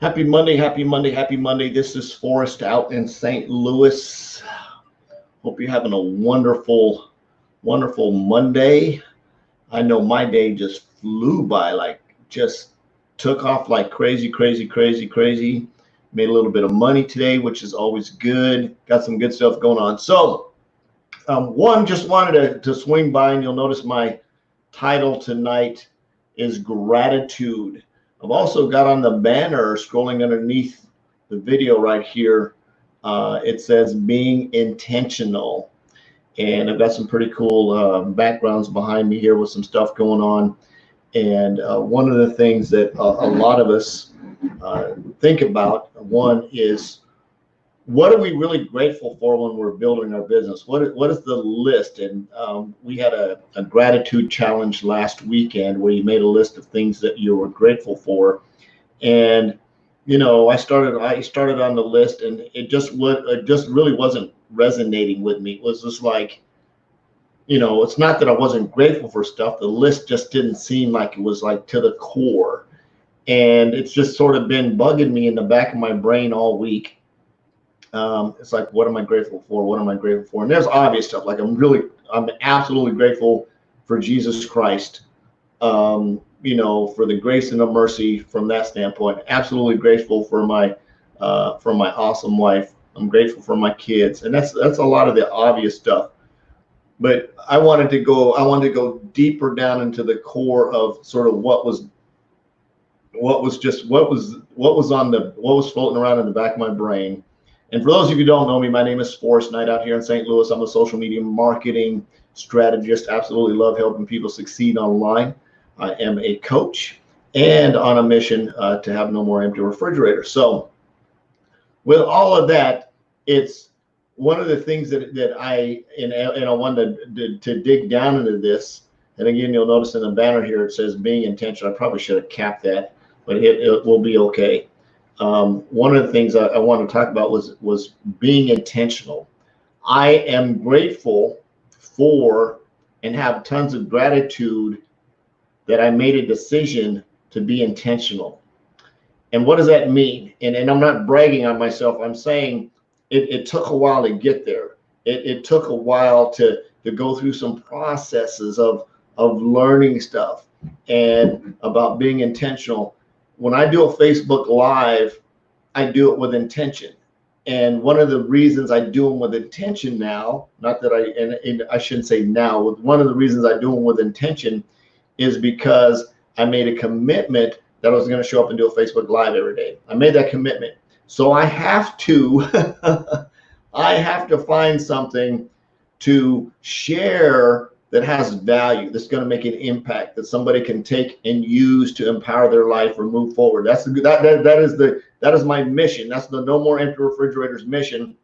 Happy Monday, happy Monday, happy Monday. This is Forrest out in St. Louis. Hope you're having a wonderful, wonderful Monday. I know my day just flew by, like just took off like crazy, crazy, crazy, crazy. Made a little bit of money today, which is always good. Got some good stuff going on. So, just wanted to swing by, and you'll notice my title tonight is gratitude. I've also got on the banner scrolling underneath the video right here. It says being intentional. And I've got some pretty cool backgrounds behind me here with some stuff going on. And one of the things that a lot of us think about, one is, what are we really grateful for when we're building our business? What is the list? And we had a gratitude challenge last weekend where you made a list of things that you were grateful for. And I started on the list, and it just really wasn't resonating with me. It was just like, it's not that I wasn't grateful for stuff. The list just didn't seem like it was like to the core. And it's just sort of been bugging me in the back of my brain all week. It's like, what am I grateful for? What am I grateful for? And there's obvious stuff. Like I'm absolutely grateful for Jesus Christ. For the grace and the mercy from that standpoint. Absolutely grateful for my awesome wife. I'm grateful for my kids, and that's a lot of the obvious stuff. But I wanted to go deeper down into the core of sort of what was floating around in the back of my brain. And for those of you who don't know me, my name is Forrest Knight out here in St. Louis. I'm a social media marketing strategist. Absolutely love helping people succeed online. I am a coach and on a mission to have no more empty refrigerators. So with all of that, it's one of the things that I wanted to dig down into this. And again, you'll notice in the banner here, it says being intentional. I probably should have capped that, but it will be okay. One of the things I wanted to talk about was being intentional. I am grateful for and have tons of gratitude that I made a decision to be intentional. And what does that mean? And I'm not bragging on myself. I'm saying it took a while to get there. It took a while to go through some processes of learning stuff and about being intentional. When I do a Facebook Live, I do it with intention. And one of the reasons I do them with intention now, not that I shouldn't say now, one of the reasons I do them with intention is because I made a commitment that I was going to show up and do a Facebook Live every day. I made that commitment. So I have to find something to share that has value, that's going to make an impact, that somebody can take and use to empower their life or move forward. That is my mission. That's the No More Empty Refrigerators mission,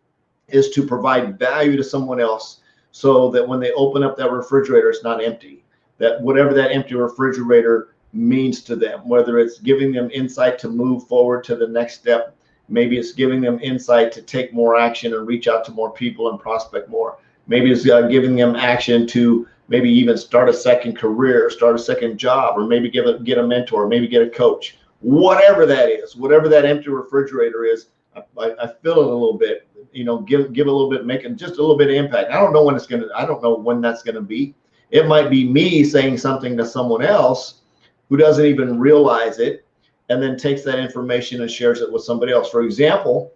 is to provide value to someone else so that when they open up that refrigerator, it's not empty. That whatever that empty refrigerator means to them, whether it's giving them insight to move forward to the next step, maybe it's giving them insight to take more action and reach out to more people and prospect more. Maybe it's giving them action to maybe even start a second career, start a second job, or maybe get a mentor, maybe get a coach. Whatever that is, whatever that empty refrigerator is, I fill it a little bit, give a little bit, make it just a little bit of impact. I don't know when that's gonna be. It might be me saying something to someone else who doesn't even realize it, and then takes that information and shares it with somebody else. For example,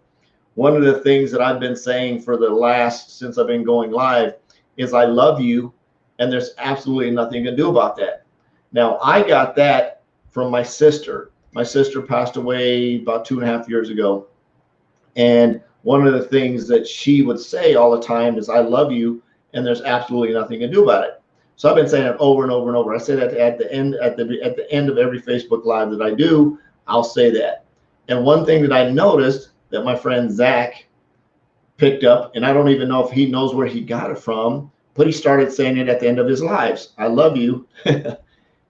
one of the things that I've been saying since I've been going live is I love you, and there's absolutely nothing you can do about that. Now, I got that from my sister. My sister passed away about 2.5 years ago. And one of the things that she would say all the time is, I love you, and there's absolutely nothing you can do about it. So I've been saying it over and over and over. I say that at the end of every Facebook Live that I do, I'll say that. And one thing that I noticed that my friend Zach picked up, and I don't even know if he knows where he got it from, but he started saying it at the end of his lives. I love you, and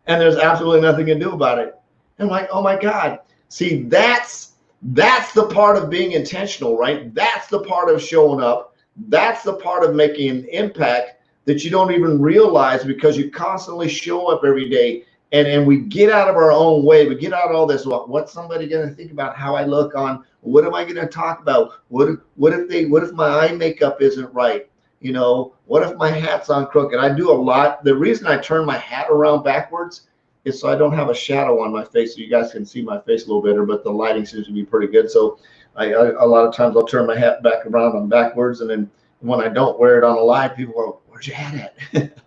there's absolutely nothing to do about it. And I'm like, oh my God. See, that's the part of being intentional, right? That's the part of showing up. That's the part of making an impact that you don't even realize, because you constantly show up every day And we get out of our own way. We get out of all this. What's somebody going to think about how I look on? What am I going to talk about? What if my eye makeup isn't right? You know, what if my hat's on crooked? I do a lot. The reason I turn my hat around backwards is so I don't have a shadow on my face, so you guys can see my face a little better, but the lighting seems to be pretty good. So a lot of times I'll turn my hat back around on backwards, and then when I don't wear it on a live, people go, "Where's your hat at?"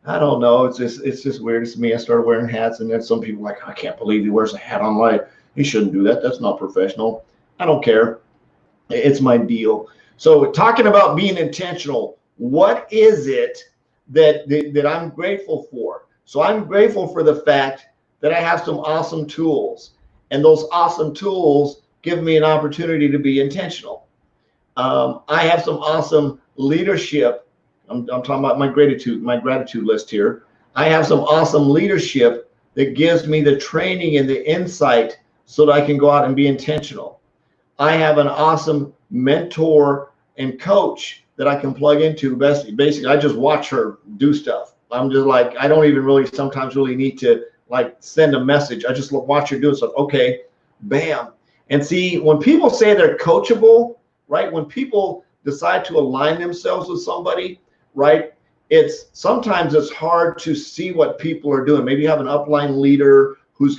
I don't know. It's just weird. It's me. I started wearing hats, and then some people are like, I can't believe he wears a hat on live. He shouldn't do that. That's not professional. I don't care. It's my deal. So talking about being intentional, what is it that I'm grateful for? So I'm grateful for the fact that I have some awesome tools, and those awesome tools give me an opportunity to be intentional. I have some awesome leadership. I'm talking about my gratitude list here. I have some awesome leadership that gives me the training and the insight so that I can go out and be intentional. I have an awesome mentor and coach that I can plug into. Basically, I just watch her do stuff. I'm just like, I don't even really sometimes really need to like send a message. I just watch her do stuff. Okay, bam. And see, when people say they're coachable, right? When people decide to align themselves with somebody, right? Sometimes it's hard to see what people are doing. Maybe you have an upline leader who's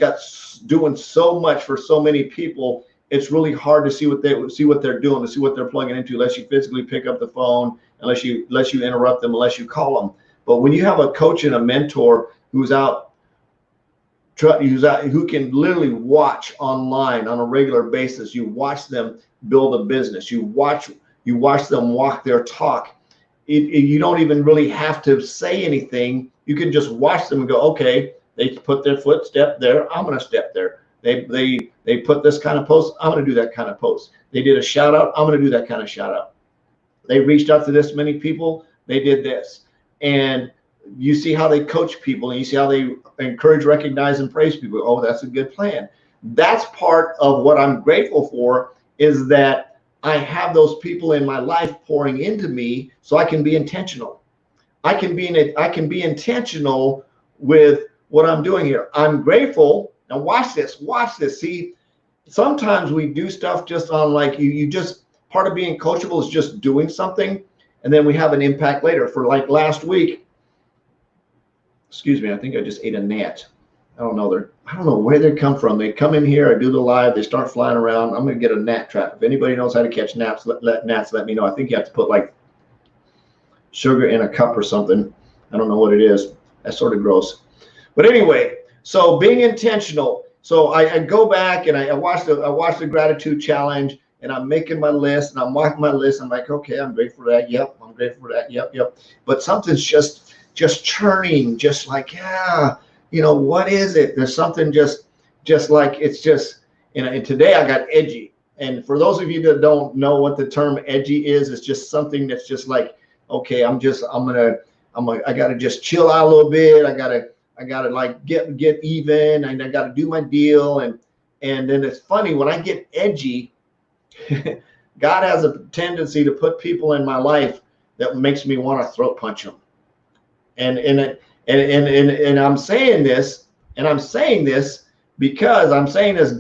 doing so much for so many people. It's really hard to see what they're doing, to see what they're plugging into, unless you physically pick up the phone, unless you interrupt them, unless you call them. But when you have a coach and a mentor who can literally watch online on a regular basis, you watch them build a business, you watch them walk their talk. You don't even really have to say anything. You can just watch them and go, okay, they put their footstep there, I'm going to step there. They put this kind of post, I'm going to do that kind of post. They did a shout out, I'm going to do that kind of shout out. They reached out to this many people, they did this. And you see how they coach people, and you see how they encourage, recognize, and praise people. Oh, that's a good plan. That's part of what I'm grateful for, is that I have those people in my life pouring into me so I can be intentional. I can be intentional with what I'm doing here. I'm grateful. Now watch this. See, sometimes we do stuff just on like you just, part of being coachable is just doing something, and then we have an impact later. For like last week, excuse me, I think I just ate a gnat. I don't know where they come from. They come in here, I do the live, they start flying around. I'm going to get a gnat trap. If anybody knows how to catch gnats, let me know. I think you have to put like sugar in a cup or something. I don't know what it is. That's sort of gross. But anyway, so being intentional. So I go back and I watch the gratitude challenge, and I'm making my list, and I'm marking my list. I'm like, okay, I'm grateful for that. Yep, I'm grateful for that. Yep. But something's just churning, just like, yeah. You know, what is it? There's something just like, it's just, and today I got edgy. And for those of you that don't know what the term edgy is, it's just something that's just like, okay, I gotta just chill out a little bit. I gotta like get even, and I gotta do my deal. And then it's funny, when I get edgy, God has a tendency to put people in my life that makes me want to throat punch them. And I'm saying this because I'm saying this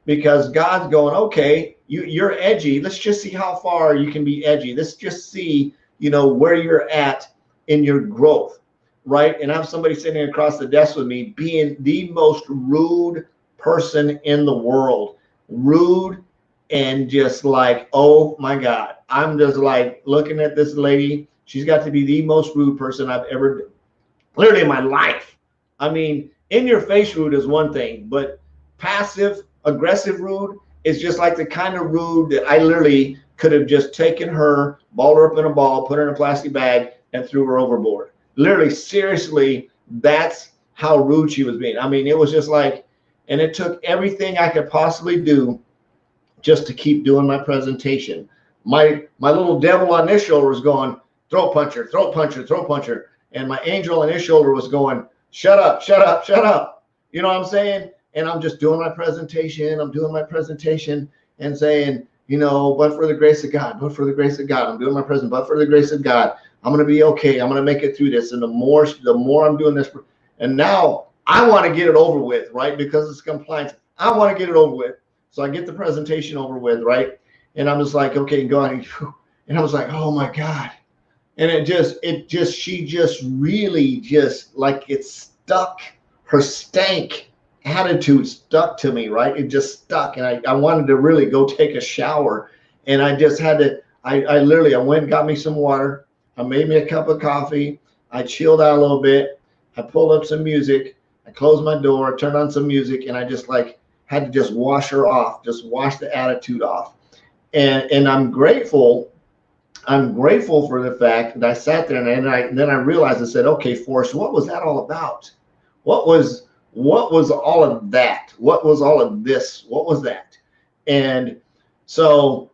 because God's going, okay, you're edgy. Let's just see how far you can be edgy. Let's just see, where you're at in your growth, right? And I have somebody sitting across the desk with me being the most rude person in the world. Rude and just like, oh my God. I'm just like looking at this lady. She's got to be the most rude person I've ever literally in my life. I mean, in your face rude is one thing, but passive aggressive rude is just like the kind of rude that I literally could have just taken her, balled her up in a ball, put her in a plastic bag, and threw her overboard. Literally, seriously, that's how rude she was being. I mean, it was just like, and it took everything I could possibly do just to keep doing my presentation. My little devil on this shoulder was going, throat puncher, throat puncher, throat puncher. And my angel on his shoulder was going, shut up, shut up, shut up. You know what I'm saying? And I'm just doing my presentation. I'm doing my presentation and saying, but for the grace of God, but for the grace of God, I'm doing my presentation, but for the grace of God, I'm going to be okay. I'm going to make it through this. And the more I'm doing this, And now I want to get it over with, right? Because it's compliance. I want to get it over with. So I get the presentation over with, right? And I'm just like, okay, go on. And I was like, oh my God. And she just really just like it stuck, her stank attitude stuck to me, right? It just stuck. And I wanted to really go take a shower. And I just had to, I literally, I went and got me some water. I made me a cup of coffee. I chilled out a little bit. I pulled up some music. I closed my door, turned on some music, and I just like had to just wash her off, just wash the attitude off. And I'm grateful for the fact that I sat there and then I realized, I said, okay, Forrest, what was that all about? What was all of that? What was all of this? What was that? And so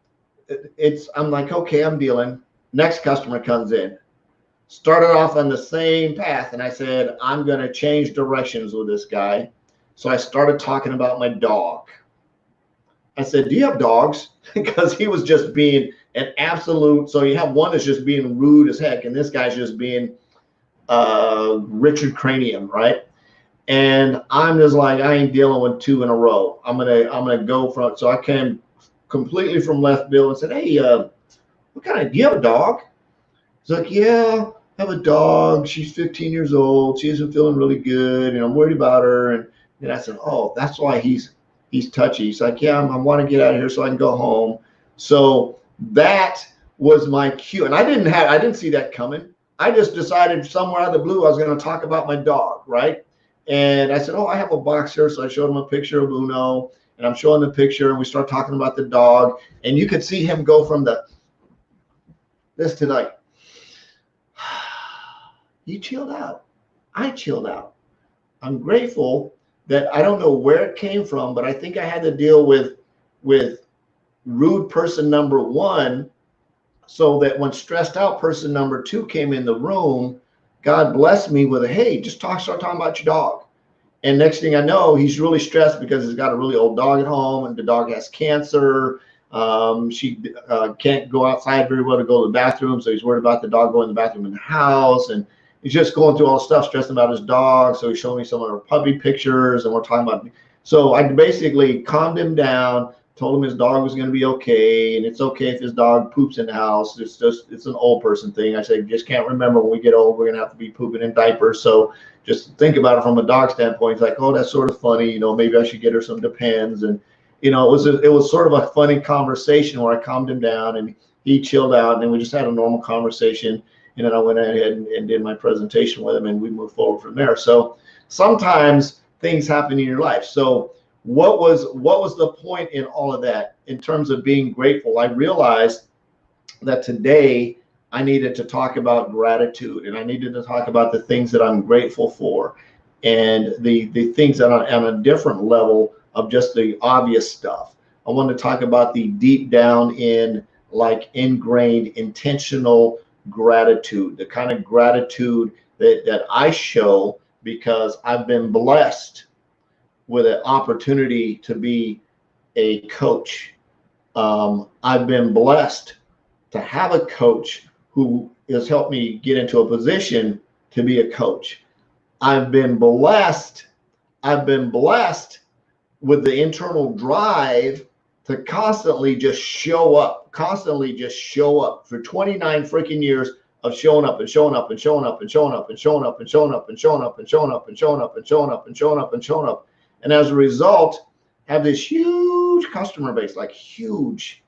I'm like, okay, I'm dealing. Next customer comes in. Started off on the same path, and I said, I'm going to change directions with this guy. So I started talking about my dog. I said, do you have dogs? Because he was just being an absolute, so you have one that's just being rude as heck, and this guy's just being Richard Cranium, right? And I'm just like, I ain't dealing with two in a row. I'm gonna go from, so I came completely from left field and said, hey, do you have a dog? He's like, yeah, I have a dog. She's 15 years old. She isn't feeling really good, and I'm worried about her. And then I said, oh, that's why he's touchy. He's like, yeah, I want to get out of here so I can go home. So that was my cue. And I didn't see that coming. I just decided somewhere out of the blue, I was going to talk about my dog, right? And I said, oh, I have a boxer. So I showed him a picture of Uno, and I'm showing the picture, and we start talking about the dog. And you could see him go from this to like, you chilled out. I chilled out. I'm grateful that I don't know where it came from, but I think I had to deal with rude person number one, so that when stressed out person number two came in the room, God blessed me with a, hey, just start talking about your dog. And next thing I know, he's really stressed because he's got a really old dog at home, and the dog has cancer. She can't go outside very well to go to the bathroom, so he's worried about the dog going to the bathroom in the house. And he's just going through all the stuff, stressing about his dog. So he's showing me some of her puppy pictures, and we're talking about. So I basically calmed him down, told him his dog was going to be okay, and it's okay if his dog poops in the house. It's an old person thing. I said, just can't remember when we get old, we're going to have to be pooping in diapers. So just think about it from a dog standpoint. He's like, oh, that's sort of funny. You know, maybe I should get her some Depends. And, you know, it was sort of a funny conversation where I calmed him down and he chilled out, and then we just had a normal conversation. And then I went ahead and did my presentation with him, and we moved forward from there. So sometimes things happen in your life. So what was the point in all of that in terms of being grateful? I realized that today I needed to talk about gratitude, and I needed to talk about the things that I'm grateful for, and the things that are on a different level of just the obvious stuff. I want to talk about the deep down in, like, ingrained intentional gratitude, the kind of gratitude that I show because I've been blessed with an opportunity to be a coach. I've been blessed to have a coach who has helped me get into a position to be a coach. I've been blessed with the internal drive to constantly just show up for 29 freaking years of showing up and showing up and showing up and showing up and showing up and showing up and showing up and showing up and showing up and showing up and showing up and showing up. And as a result, have this huge customer base, like huge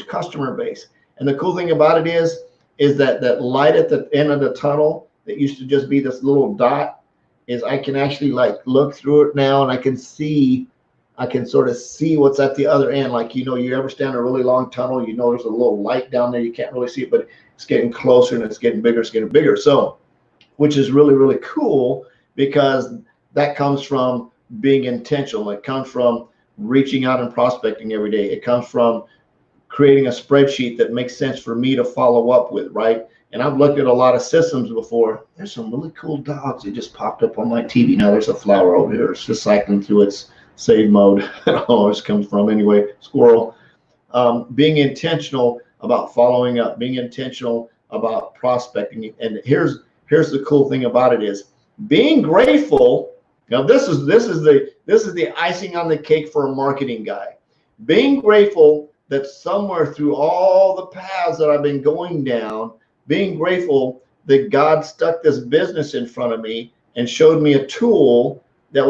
customer base. And the cool thing about it is that light at the end of the tunnel that used to just be this little dot, is I can actually like look through it now, and I can sort of see what's at the other end. Like, you know, you ever stand in a really long tunnel, you know, there's a little light down there. You can't really see it, but it's getting closer and it's getting bigger. So, which is really, really cool, because that comes from being intentional. It comes from reaching out and prospecting every day. It comes from creating a spreadsheet that makes sense for me to follow up with, right? And I've looked at a lot of systems before. There's some really cool dogs that just popped up on my TV. Now there's a flower over here. It's just cycling through its save mode. I don't know where this comes from. Anyway, squirrel. Being intentional about following up, being intentional about prospecting. And here's the cool thing about it is Being grateful. Now this is the icing on the cake for a marketing guy. Being grateful that somewhere through all the paths that I've been going down, being grateful that God stuck this business in front of me and showed me a tool that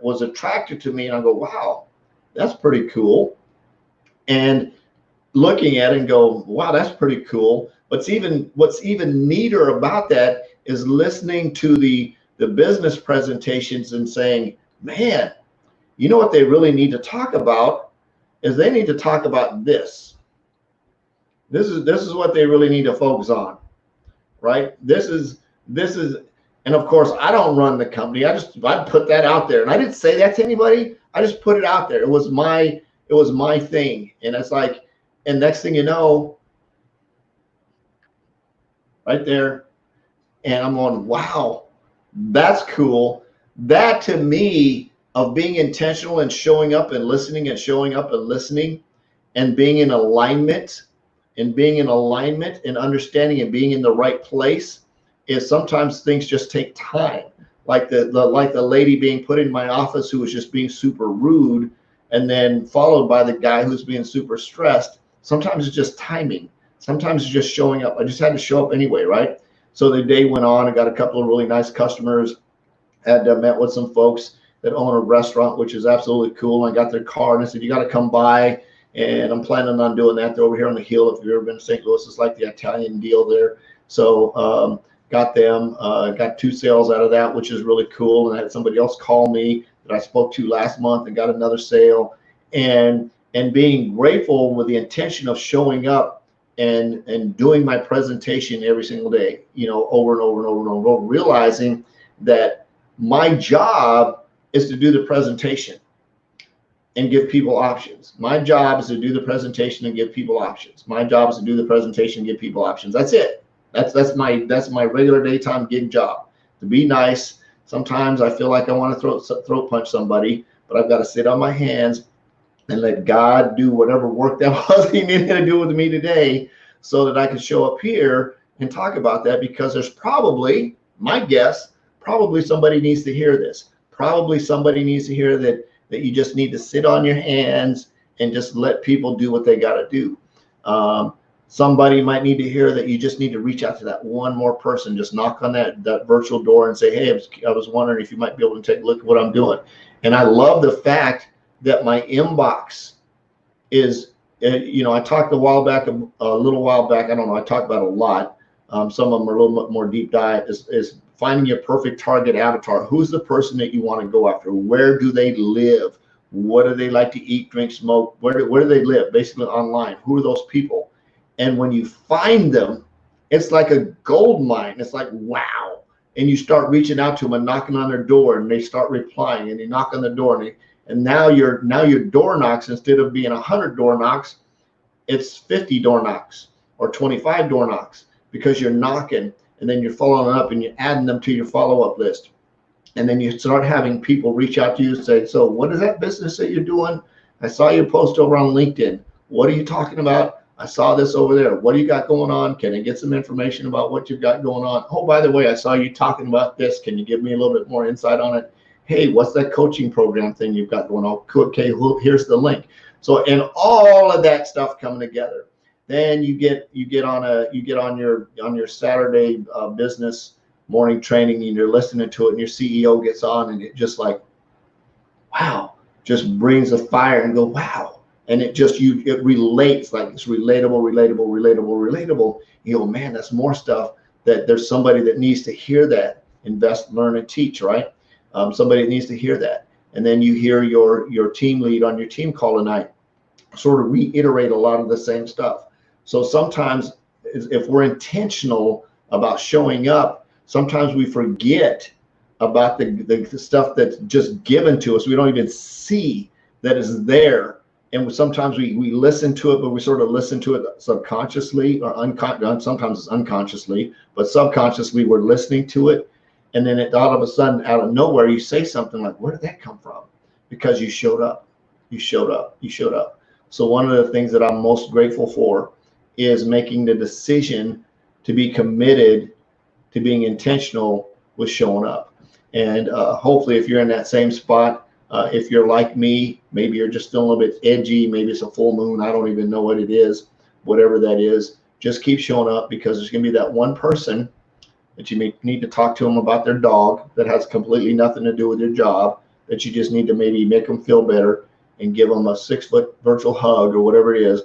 was attractive to me, and I go, wow, that's pretty cool. And looking at it and go, wow, that's pretty cool. What's even neater about that is listening to the business presentations and saying, man, you know what they really need to talk about is they need to talk about this. This is what they really need to focus on, right? This is, and of course, I don't run the company. I put that out there, and I didn't say that to anybody. I just put it out there. It was my thing, and it's like, and next thing you know, right there, and I'm going, wow, that's cool. That to me, of being intentional and showing up and listening and showing up and listening and being in alignment and understanding and being in the right place, is sometimes things just take time. Like the lady being put in my office who was just being super rude, and then followed by the guy who's being super stressed. Sometimes it's just timing. Sometimes it's just showing up. I just had to show up anyway, right? So the day went on. I got a couple of really nice customers. Had met with some folks that own a restaurant, which is absolutely cool. And I got their card and I said, you got to come by. And I'm planning on doing that. They're over here on the hill. If you've ever been to St. Louis, it's like the Italian deal there. So got them, got 2 sales out of that, which is really cool. And I had somebody else call me that I spoke to last month and got another sale. And being grateful with the intention of showing up and doing my presentation every single day, you know, over and over and over and over, realizing that my job is to do the presentation and give people options. My job is to do the presentation and give people options. My job is to do the presentation and give people options. That's it. That's my regular daytime gig job. To be nice. Sometimes I feel like I want to throat punch somebody, but I've got to sit on my hands and let God do whatever work that was He needed to do with me today, so that I can show up here and talk about that, because there's probably, my guess, probably somebody needs to hear this. Probably somebody needs to hear that you just need to sit on your hands and just let people do what they got to do. Somebody might need to hear that you just need to reach out to that one more person. Just knock on that virtual door and say, hey, I was wondering if you might be able to take a look at what I'm doing. And I love the fact that my inbox is, you know, I talked a little while back, I don't know, I talked about a lot. Some of them are a little bit more deep dive, is finding your perfect target avatar. Who's the person that you want to go after? Where do they live? What do they like to eat, drink, smoke? Where do they live? Basically online. Who are those people? And when you find them, it's like a gold mine. It's like, wow. And you start reaching out to them and knocking on their door, and they start replying, and you knock on the door, and now your door knocks, instead of being 100 door knocks, it's 50 door knocks or 25 door knocks, because you're knocking, and then you're following up and you're adding them to your follow-up list. And then you start having people reach out to you and say, so what is that business that you're doing? I saw your post over on LinkedIn. What are you talking about? I saw this over there. What do you got going on? Can I get some information about what you've got going on? Oh, by the way, I saw you talking about this. Can you give me a little bit more insight on it? Hey, what's that coaching program thing you've got going on? Okay, here's the link. So, and all of that stuff coming together, then you get on your Saturday business morning training, and you're listening to it, and your CEO gets on, and it just like, wow, just brings a fire, and go, wow. And it relates, like it's relatable. You go, man, that's more stuff that there's somebody that needs to hear that. Invest, learn, and teach, right? Somebody that needs to hear that. And then you hear your team lead on your team call tonight sort of reiterate a lot of the same stuff. So sometimes if we're intentional about showing up, sometimes we forget about the stuff that's just given to us. We don't even see that is there. And sometimes we listen to it, but we sort of listen to it subconsciously or sometimes it's unconsciously, but subconsciously we're listening to it. And then all of a sudden, out of nowhere, you say something like, where did that come from? Because you showed up. So one of the things that I'm most grateful for is making the decision to be committed to being intentional with showing up. And hopefully, if you're in that same spot, if you're like me, maybe you're just still a little bit edgy, maybe it's a full moon, I don't even know what it is, whatever that is, just keep showing up, because there's going to be that one person that you may need to talk to them about their dog that has completely nothing to do with your job, that you just need to maybe make them feel better and give them a 6-foot virtual hug or whatever it is.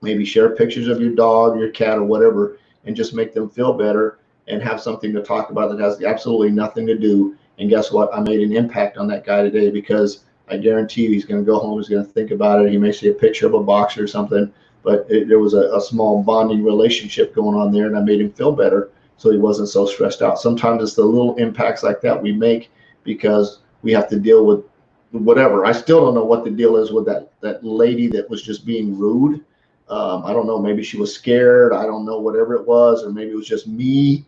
Maybe share pictures of your dog, your cat, or whatever, and just make them feel better and have something to talk about that has absolutely nothing to do. And guess what? I made an impact on that guy today, because I guarantee you he's going to go home, he's going to think about it. He may see a picture of a box or something, but there was a small bonding relationship going on there, and I made him feel better so he wasn't so stressed out. Sometimes it's the little impacts like that we make, because we have to deal with whatever. I still don't know what the deal is with that lady that was just being rude. I don't know, maybe she was scared, I don't know, whatever it was, or maybe it was just me.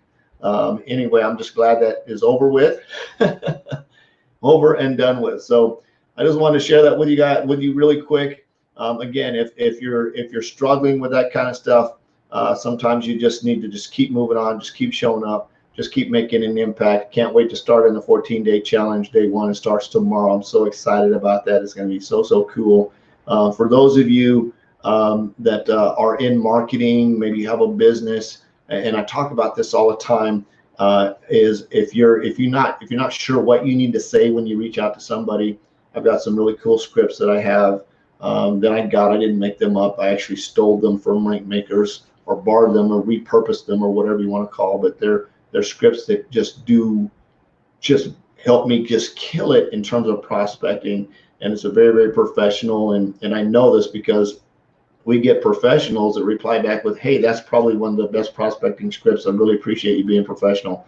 Anyway, I'm just glad that is over with. Over and done with. So I just wanted to share that with you really quick. Again, if you're struggling with that kind of stuff, sometimes you just need to just keep moving on, just keep showing up, just keep making an impact. Can't wait to start in the 14-day challenge. Day 1, it starts tomorrow. I'm so excited about that. It's going to be so cool. For those of you that are in marketing, maybe you have a business, and I talk about this all the time, is if you're not sure what you need to say when you reach out to somebody, I've got some really cool scripts that I have that I didn't make them up. I actually stole them from rank makers, or borrowed them, or repurposed them, or whatever you want to call, but they're scripts that just help me just kill it in terms of prospecting. And it's a very professional, and I know this because we get professionals that reply back with, hey, that's probably one of the best prospecting scripts. I really appreciate you being professional.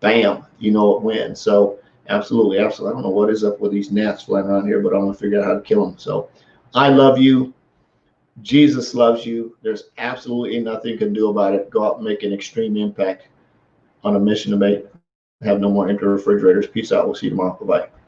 Bam, you know it wins. So absolutely. I don't know what is up with these gnats flying around here, but I'm going to figure out how to kill them. So I love you. Jesus loves you. There's absolutely nothing you can do about it. Go out and make an extreme impact on a mission to have no more empty refrigerators. Peace out. We'll see you tomorrow. Bye-bye.